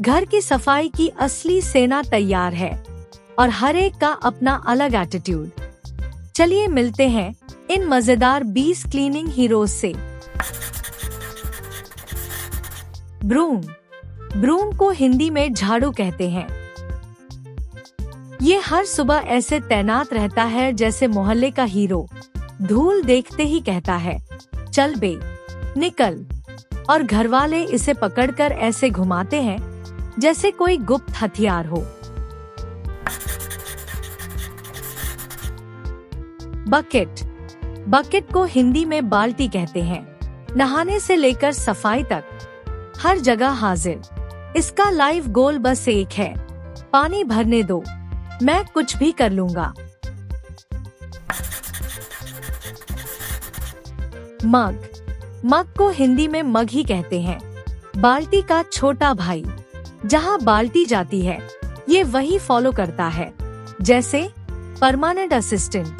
घर की सफाई की असली सेना तैयार है और हर एक का अपना अलग एटीट्यूड। चलिए मिलते हैं इन मजेदार 20 क्लीनिंग हीरोज से। ब्रूम। ब्रूम को हिंदी में झाड़ू कहते हैं। ये हर सुबह ऐसे तैनात रहता है जैसे मोहल्ले का हीरो। धूल देखते ही कहता है, चल बे, निकल। और घरवाले इसे पकड़कर ऐसे घुमाते हैं जैसे कोई गुप्त हथियार हो। बकेट। बकेट को हिंदी में बाल्टी कहते हैं। नहाने से लेकर सफाई तक हर जगह हाजिर। इसका लाइफ गोल बस एक है, पानी भरने दो, मैं कुछ भी कर लूंगा। मग। मग को हिंदी में मग ही कहते हैं। बाल्टी का छोटा भाई। जहाँ बाल्टी जाती है ये वही फॉलो करता है, जैसे permanent assistant.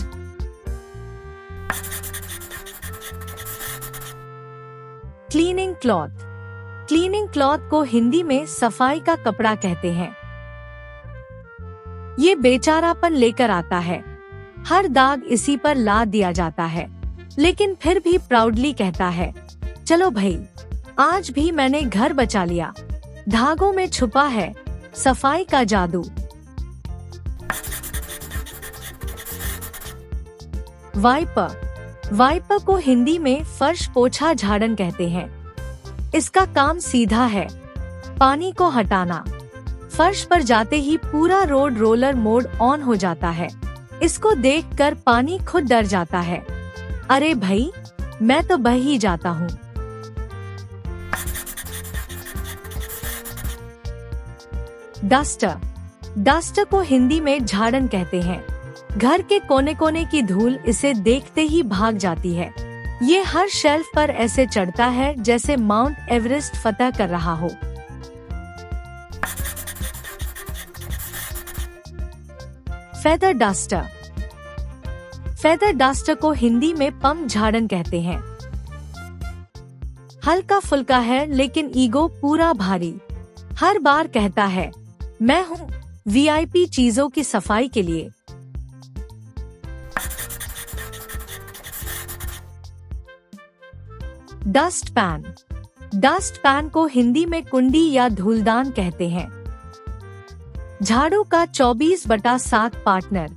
Cleaning cloth. Cleaning cloth को हिंदी में सफाई का कपड़ा कहते हैं। ये बेचारापन लेकर आता है। हर दाग इसी पर लाद दिया जाता है, लेकिन फिर भी प्राउडली कहता है, चलो भाई, आज भी मैंने घर बचा लिया। धागों में छुपा है सफाई का जादू। वाइपर। वाइपर को हिंदी में फर्श पोछा झाड़न कहते हैं। इसका काम सीधा है, पानी को हटाना। फर्श पर जाते ही पूरा रोड रोलर मोड ऑन हो जाता है। इसको देखकर पानी खुद डर जाता है। अरे भाई, मैं तो बह ही जाता हूँ। डस्टर। डस्टर को हिंदी में झाड़न कहते हैं। घर के कोने कोने की धूल इसे देखते ही भाग जाती है। ये हर शेल्फ पर ऐसे चढ़ता है जैसे माउंट एवरेस्ट फतह कर रहा हो। Feather duster. फेदर डस्टर को हिंदी में पंप झाड़न कहते हैं। हल्का फुल्का है लेकिन ईगो पूरा भारी। हर बार कहता है, मैं हूँ वीआईपी चीजों की सफाई के लिए। Dust pan. डस्ट पैन को हिंदी में कुंडी या धूलदान कहते हैं। झाड़ू का 24/7 पार्टनर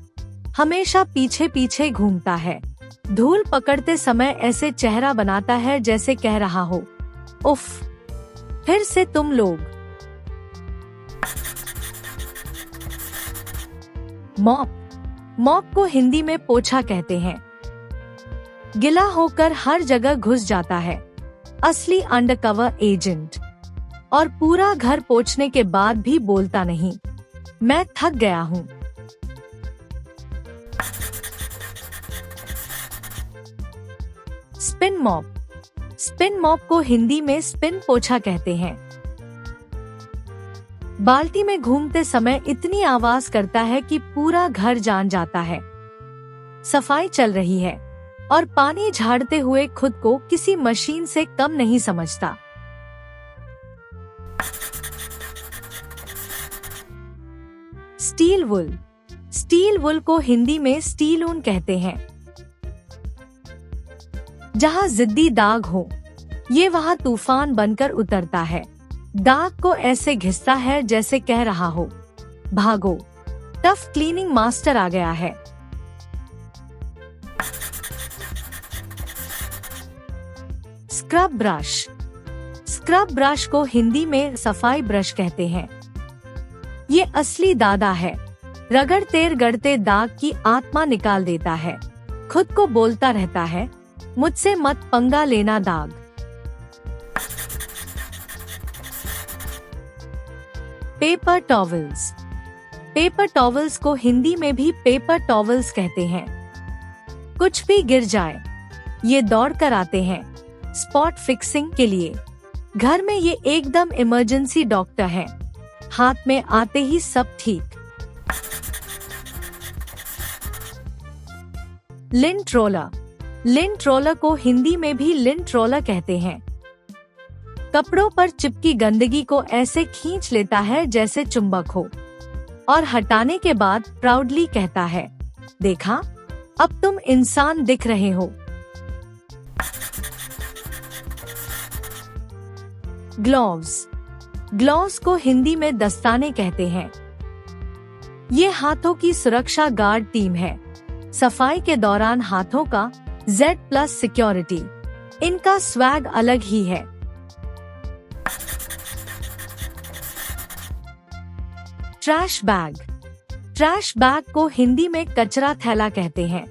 हमेशा पीछे पीछे घूमता है। धूल पकड़ते समय ऐसे चेहरा बनाता है जैसे कह रहा हो, उफ, फिर से तुम लोग। मॉप। मॉप को हिंदी में पोछा कहते हैं। गिला होकर हर जगह घुस जाता है, असली अंडरकवर एजेंट। और पूरा घर पोंछने के बाद भी बोलता नहीं, मैं थक गया हूँ। Spin mop. स्पिन मॉप को हिंदी में स्पिन पोछा कहते हैं। बाल्टी में घूमते समय इतनी आवाज करता है कि पूरा घर जान जाता है। सफाई चल रही है और पानी झाड़ते हुए खुद को किसी मशीन से कम नहीं समझता। स्टील वुल। स्टील वुल को हिंदी में स्टील ऊन कहते हैं। जहाँ जिद्दी दाग हो, ये वहाँ तूफान बनकर उतरता है। दाग को ऐसे घिसता है जैसे कह रहा हो, भागो, टफ क्लीनिंग मास्टर आ गया है। Scrub brush. स्क्रब ब्रश को हिंदी में सफाई ब्रश कहते हैं। ये असली दादा है। रगड़ते रगड़ते दाग की आत्मा निकाल देता है। खुद को बोलता रहता है, मुझसे मत पंगा लेना दाग। Paper towels. पेपर टॉवल्स को हिंदी में भी पेपर टॉवल्स कहते हैं। कुछ भी गिर जाए, ये दौड़ कर आते हैं स्पॉट फिक्सिंग के लिए। घर में ये एकदम इमरजेंसी डॉक्टर हैं। हाथ में आते ही सब ठीक। Lint roller. लिंट रोलर को हिंदी में भी लिंट रोलर कहते हैं। कपड़ों पर चिपकी गंदगी को ऐसे खींच लेता है जैसे चुंबक हो, और हटाने के बाद प्राउडली कहता है, देखा, अब तुम इंसान दिख रहे हो। ग्लोव्स। ग्लोव्स को हिंदी में दस्ताने कहते हैं। ये हाथों की सुरक्षा गार्ड टीम है। सफाई के दौरान हाथों का Z+ सिक्योरिटी। इनका स्वैग अलग ही है। Trash bag. ट्रैश बैग को हिंदी में कचरा थैला कहते हैं।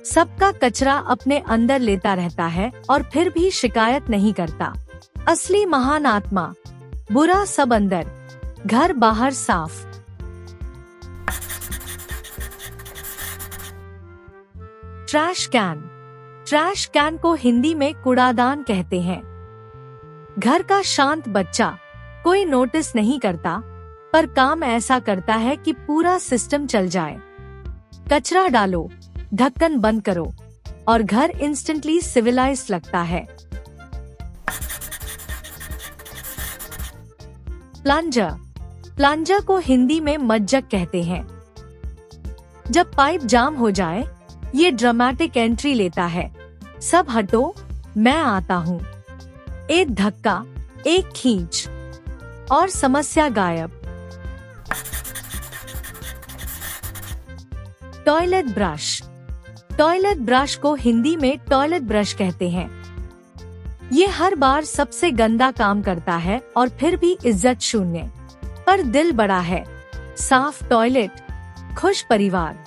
सबका कचरा अपने अंदर लेता रहता है और फिर भी शिकायत नहीं करता। असली महान आत्मा। बुरा सब अंदर, घर बाहर साफ। Trash can. ट्रैश कैन को हिंदी में कूड़ादान कहते हैं। घर का शांत बच्चा, कोई नोटिस नहीं करता, पर काम ऐसा करता है कि पूरा सिस्टम चल जाए। कचरा डालो, ढक्कन बंद करो, और घर इंस्टेंटली सिविलाइज्ड लगता है। प्लंजर। प्लंजर को हिंदी में मज्जक कहते हैं। जब पाइप जाम हो जाए, ये ड्रामेटिक एंट्री लेता है, सब हटो, मैं आता हूँ। एक धक्का, एक खींच, और समस्या गायब। Toilet brush. टॉयलेट ब्रश को हिंदी में टॉयलेट ब्रश कहते हैं। ये हर बार सबसे गंदा काम करता है और फिर भी इज्जत शून्य, पर दिल बड़ा है। साफ टॉयलेट, खुश परिवार।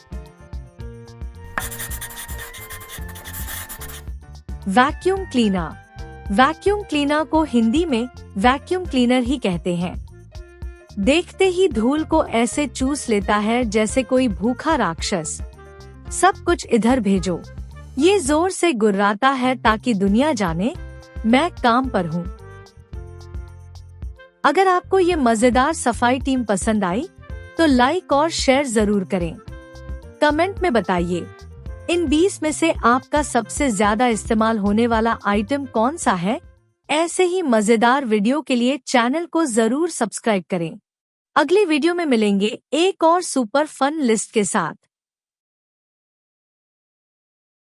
Vacuum cleaner. वैक्यूम क्लीनर को हिंदी में वैक्यूम क्लीनर ही कहते हैं। देखते ही धूल को ऐसे चूस लेता है जैसे कोई भूखा राक्षस। सब कुछ इधर भेजो। ये जोर से गुर्राता है ताकि दुनिया जाने मैं काम पर हूँ। अगर आपको ये मजेदार सफाई टीम पसंद आई तो लाइक और शेयर जरूर करें। कमेंट में बताइए, इन 20 में से आपका सबसे ज्यादा इस्तेमाल होने वाला आइटम कौन सा है। ऐसे ही मजेदार वीडियो के लिए चैनल को जरूर सब्सक्राइब करें। अगली वीडियो में मिलेंगे एक और सुपर फन लिस्ट के साथ।